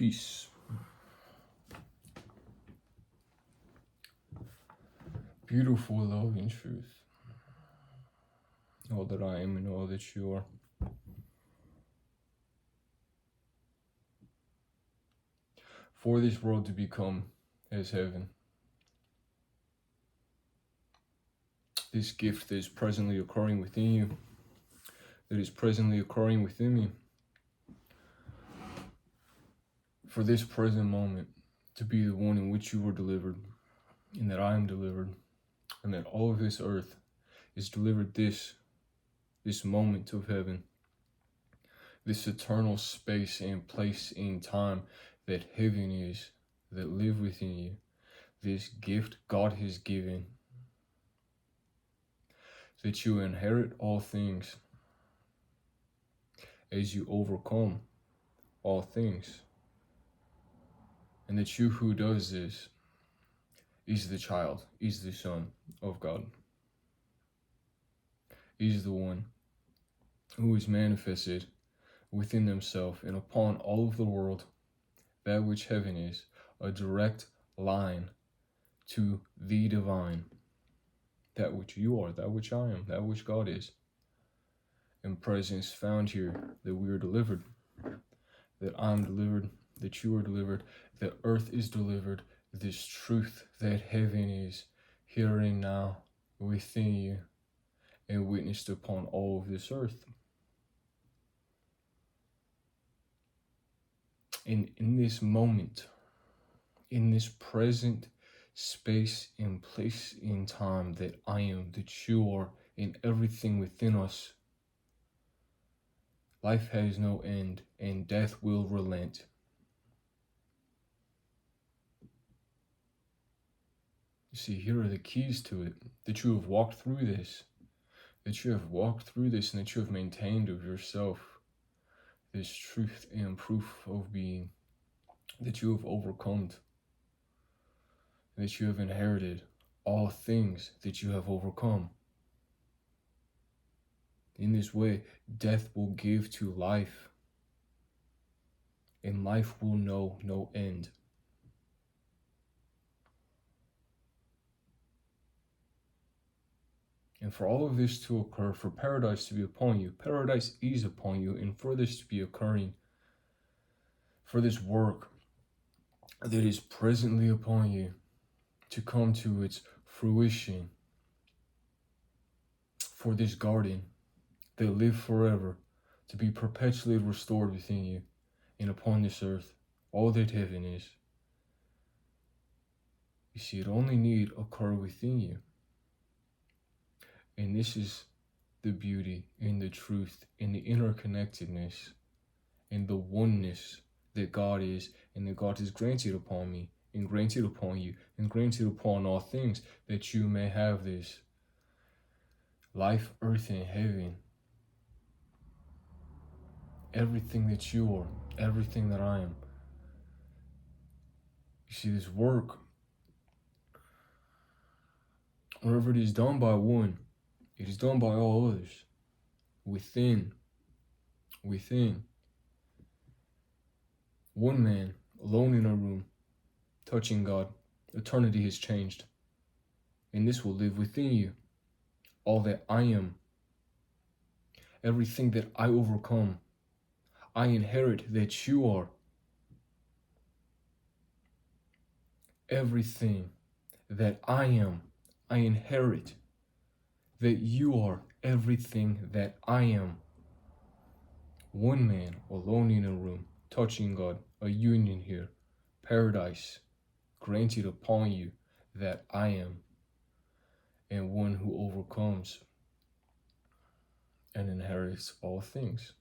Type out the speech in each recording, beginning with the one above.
Peace. Beautiful love and truth. All that I am and all that you are. For this world to become as heaven. This gift that is presently occurring within you, that is presently occurring within me. For this present moment to be the one in which you were delivered, and that I am delivered, and that all of this earth is delivered this moment of heaven, this eternal space and place in time that heaven is, that live within you, this gift God has given, that you inherit all things as you overcome all things, and that you who does this is the child, is the son of God, is the one who is manifested within themselves and upon all of the world, that which heaven is, a direct line to the divine, that which you are, that which I am, that which God is, and presence found here, that we are delivered, that I'm delivered, that you are delivered, that earth is delivered, this truth that heaven is here and now within you and witnessed upon all of this earth. And in this moment, in this present space and place in time that I am, that you are, in everything within us, life has no end and death will relent. You see, here are the keys to it, that you have walked through this, and that you have maintained of yourself this truth and proof of being, that you have overcome, that you have inherited all things that you have overcome. In this way, death will give to life, and life will know no end. And for all of this to occur, for paradise to be upon you, paradise is upon you, and for this to be occurring, for this work that is presently upon you to come to its fruition, for this garden that live forever to be perpetually restored within you and upon this earth, all that heaven is. You see, it only need occur within you. And this is the beauty and the truth and the interconnectedness and the oneness that God is, and that God has granted upon me and granted upon you and granted upon all things, that you may have this life, earth, and heaven. Everything that you are, everything that I am. You see, this work, wherever it is done by one, it is done by all others. Within. One man, alone in a room, touching God, eternity has changed. And this will live within you. All that I am, everything that I overcome, I inherit that you are. Everything that I am, I inherit that you are. Everything that I am. One man alone in a room, touching God, a union here, paradise granted upon you that I am, and one who overcomes and inherits all things.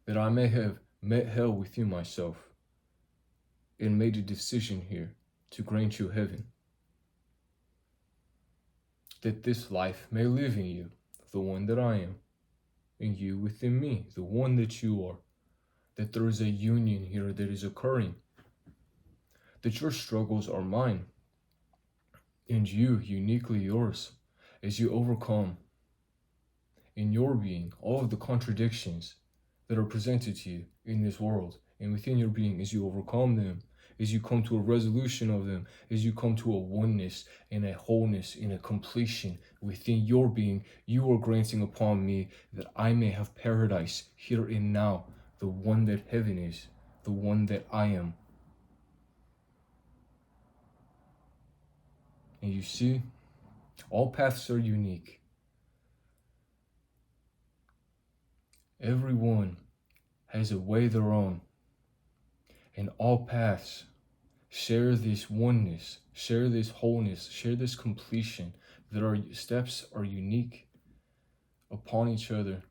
That I may have met hell within myself and made a decision here to grant you heaven. That this life may live in you, the one that I am, and you within me, the one that you are. That there is a union here that is occurring. That your struggles are mine, and you uniquely yours, as you overcome in your being, all of the contradictions that are presented to you in this world and within your being, as you overcome them, as you come to a resolution of them, as you come to a oneness and a wholeness and a completion within your being, you are granting upon me that I may have paradise here and now, the one that heaven is, the one that I am. And you see, all paths are unique. Everyone has a way their own. And all paths share this oneness, share this wholeness, share this completion, that our steps are unique upon each other,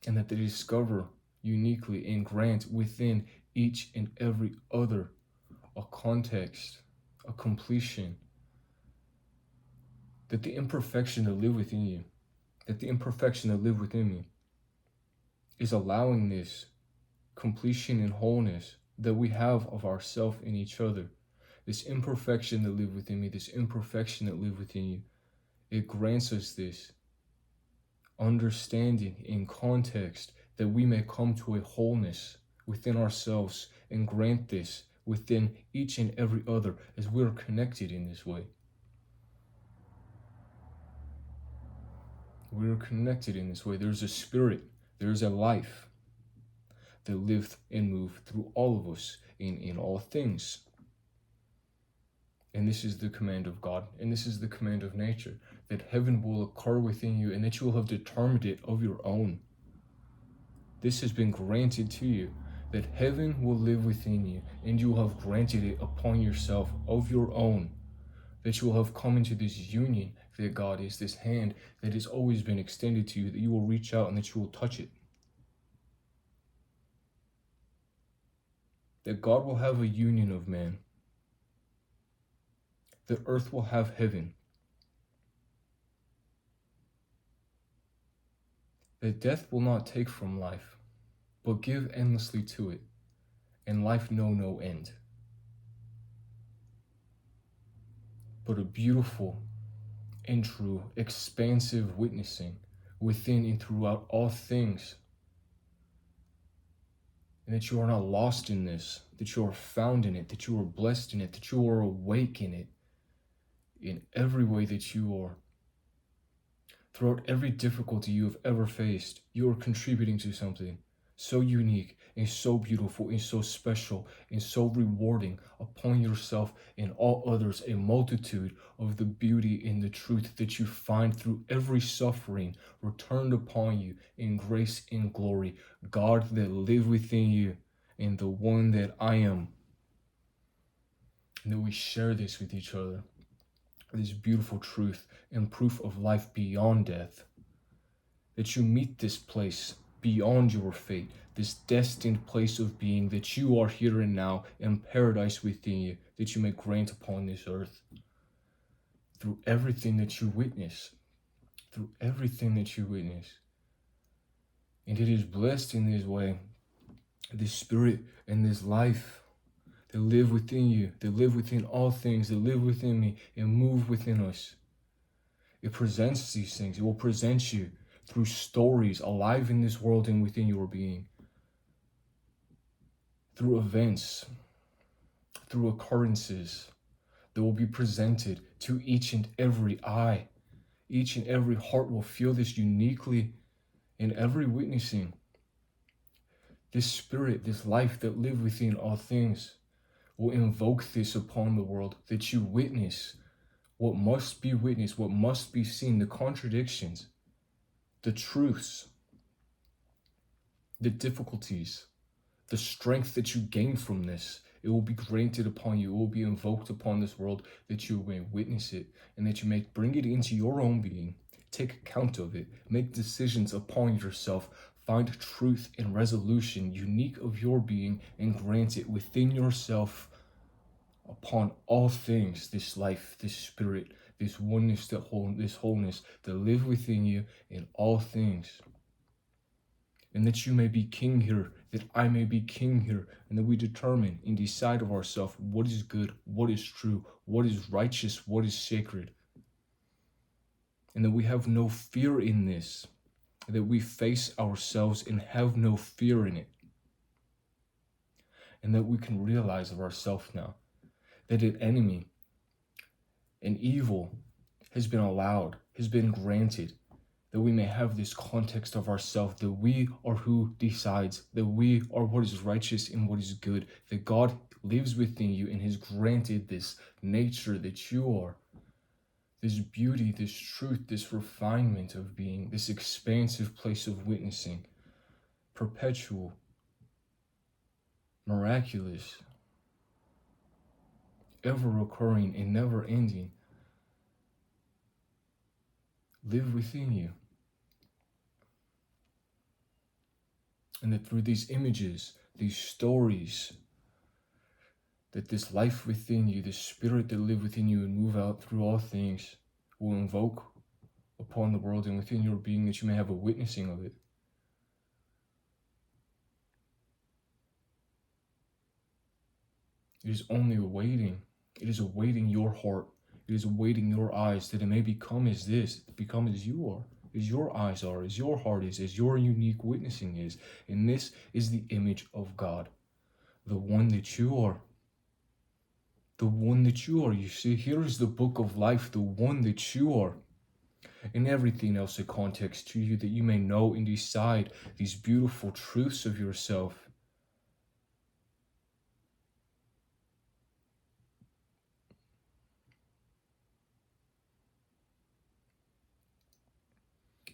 and that they discover uniquely and grant within each and every other a context, a completion, that the imperfection that live within you, that the imperfection that live within me is allowing this completion and wholeness that we have of ourself in each other. This imperfection that live within me, this imperfection that live within you, it grants us this understanding in context that we may come to a wholeness within ourselves and grant this within each and every other as we are connected in this way. We are connected in this way. There's a spirit, there's a life that live and move through all of us in all things. And this is the command of God, and this is the command of nature, that heaven will occur within you and that you will have determined it of your own. This has been granted to you, that heaven will live within you and you will have granted it upon yourself of your own, that you will have come into this union that God is, this hand that has always been extended to you, that you will reach out and that you will touch it. That God will have a union of man. That earth will have heaven. That death will not take from life, but give endlessly to it, and life know no end. But a beautiful and true, expansive witnessing within and throughout all things. And that you are not lost in this, that you are found in it, that you are blessed in it, that you are awake in it, in every way that you are. Throughout every difficulty you have ever faced, you are contributing to something so unique and so beautiful and so special and so rewarding upon yourself and all others, a multitude of the beauty and the truth that you find through every suffering returned upon you in grace and glory. God that live within you and the one that I am. And that we share this with each other, this beautiful truth and proof of life beyond death. That you meet this place beyond your fate, this destined place of being, that you are here and now in paradise within you, that you may grant upon this earth. Through everything that you witness, through everything that you witness. And it is blessed in this way, this spirit and this life that live within you, that live within all things, that live within me and move within us. It presents these things. It will present you through stories alive in this world and within your being. Through events, through occurrences that will be presented to each and every eye. Each and every heart will feel this uniquely in every witnessing. This spirit, this life that live within all things will invoke this upon the world, that you witness what must be witnessed, what must be seen, the contradictions, the truths, the difficulties, the strength that you gain from this. It will be granted upon you. It will be invoked upon this world, that you may witness it and that you may bring it into your own being. Take account of it. Make decisions upon yourself. Find truth and resolution unique of your being and grant it within yourself upon all things, this life, this spirit, this oneness, this wholeness that live within you in all things. And that you may be king here, that I may be king here, and that we determine and decide of ourselves what is good, what is true, what is righteous, what is sacred. And that we have no fear in this, that we face ourselves and have no fear in it, and that we can realize of ourselves now that an enemy, an evil, has been allowed, has been granted, that we may have this context of ourselves, that we are who decides, that we are what is righteous and what is good, that God lives within you and has granted this nature that you are, this beauty, this truth, this refinement of being, this expansive place of witnessing, perpetual, miraculous, ever occurring and never ending, live within you. And that through these images, these stories, that this life within you, this spirit that live within you and move out through all things, will invoke upon the world and within your being, that you may have a witnessing of it. It is only awaiting. It is awaiting your heart. It is awaiting your eyes, that it may become as this, become as you are, as your eyes are, as your heart is, as your unique witnessing is. And this is the image of God, the one that you are. The one that you are. You see, here is the book of life, the one that you are. And everything else a context to you, that you may know and decide these beautiful truths of yourself.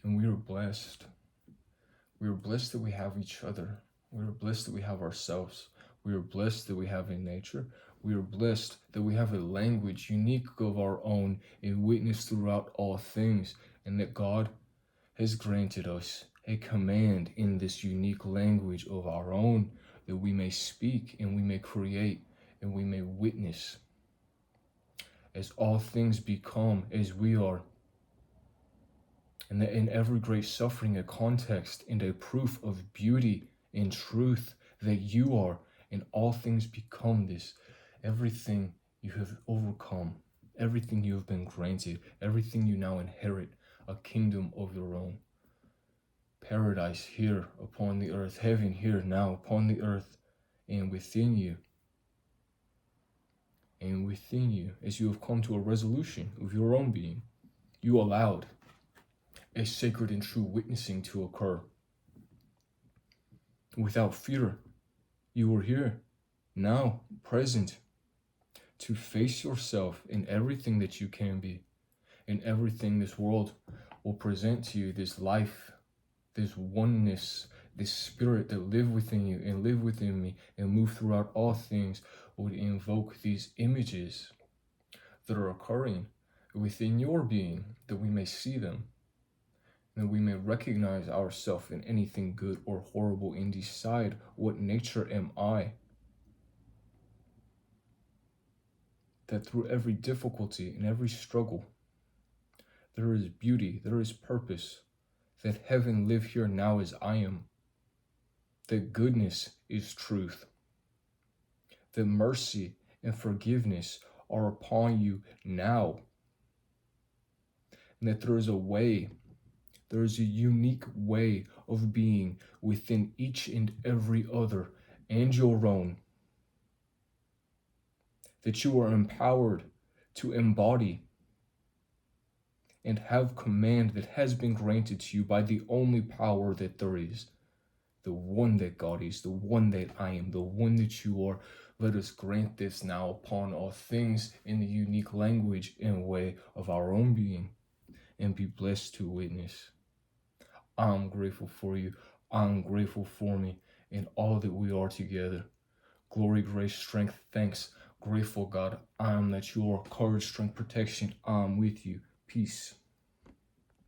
And we are blessed. We are blessed that we have each other. We are blessed that we have ourselves. We are blessed that we have a nature. We are blessed that we have a language unique of our own and witness throughout all things, and that God has granted us a command in this unique language of our own, that we may speak and we may create and we may witness as all things become as we are. And that in every great suffering, a context and a proof of beauty and truth that you are, and all things become this. Everything you have overcome, everything you have been granted, everything you now inherit, a kingdom of your own. Paradise here upon the earth, heaven here now upon the earth, and within you. And within you, as you have come to a resolution of your own being, you allowed a sacred and true witnessing to occur. Without fear, you are here, now, present, to face yourself in everything that you can be, in everything this world will present to you, this life, this oneness, this spirit that live within you and live within me and move throughout all things, would invoke these images that are occurring within your being, that we may see them, that we may recognize ourselves in anything good or horrible and decide what nature am I. That through every difficulty and every struggle, there is beauty, there is purpose, that heaven live here now as I am, that goodness is truth, that mercy and forgiveness are upon you now, and that there is a way, there is a unique way of being within each and every other and your own, that you are empowered to embody and have command that has been granted to you by the only power that there is, the one that God is, the one that I am, the one that you are. Let us grant this now upon all things in the unique language and way of our own being, and be blessed to witness. I'm grateful for you. I'm grateful for me and all that we are together. Glory, grace, strength, thanks. Grateful God, I am that you are courage, strength, protection. I'm with you. Peace.